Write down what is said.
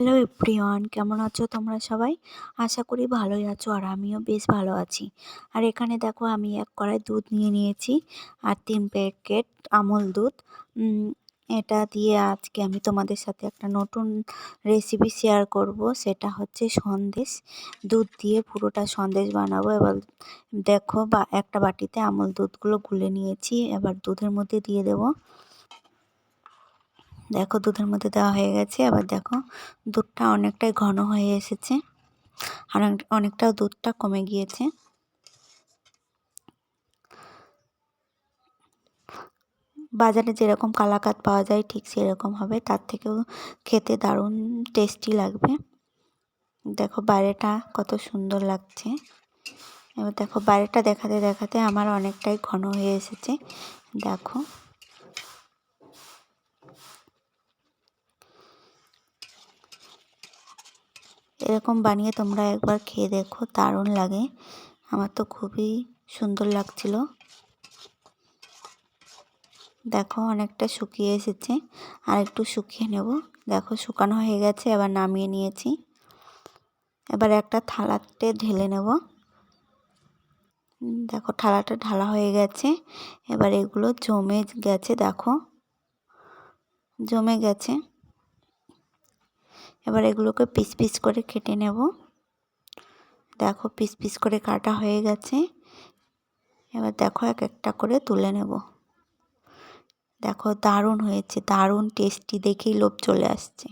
Hello everyone, কেমন আছো তোমরা সবাই? আশা করি ভালোই আছো আর আমিও বেশ ভালো আছি। আর এখানে দেখো আমি এক কড়াই দুধ নিয়ে নিয়েছি আর 3 প্যাকেট আমুল দুধ। এটা দিয়ে আজকে আমি তোমাদের সাথে একটা নতুন রেসিপি শেয়ার করব, সেটা হচ্ছে সন্দেশ। দুধ দিয়ে পুরোটা সন্দেশ বানাবো। এবার দেখো একটা বাটিতে আমুল দুধগুলো গুলে নিয়েছি, এবার দুধের মধ্যে দিয়ে দেবো। দেখো দুধের মধ্যে দেওয়া হয়ে গেছে। এবার দেখো দুধটা অনেকটাই ঘন হয়ে এসেছে আর অনেকটা দুধটা কমে গিয়েছে। বাজারে যেরকম কালাকাত পাওয়া যায় ঠিক সেরকম হবে, তার থেকেও খেতে দারুণ টেস্টি লাগবে। দেখো বাইরেটা কত সুন্দর লাগছে। এবার দেখো বাইরেটা দেখাতে দেখাতে আমার অনেকটাই ঘন হয়ে এসেছে। দেখো এরকম বানিয়ে তোমরা একবার খেয়ে দেখো, দারুণ লাগে। আমার তো খুবই সুন্দর লাগছিল। দেখো অনেকটা শুকিয়ে এসেছে, আর একটু শুকিয়ে নেব। দেখো শুকানো হয়ে গেছে, এবার নামিয়ে নিয়েছি। এবার একটা থালাতে ঢেলে নেব। দেখো থালাটা ঢালা হয়ে গেছে। এবার এগুলো জমে গেছে, দেখো জমে গেছে। এবার এগুলোকে পিস পিস করে কেটে নেব। দেখো পিস পিস করে কাটা হয়ে গেছে। এবার দেখো এক একটা করে তুলে নেব। দেখো দারুণ হয়েছে, দারুণ টেস্টি, দেখেই লোভ চলে আসছে।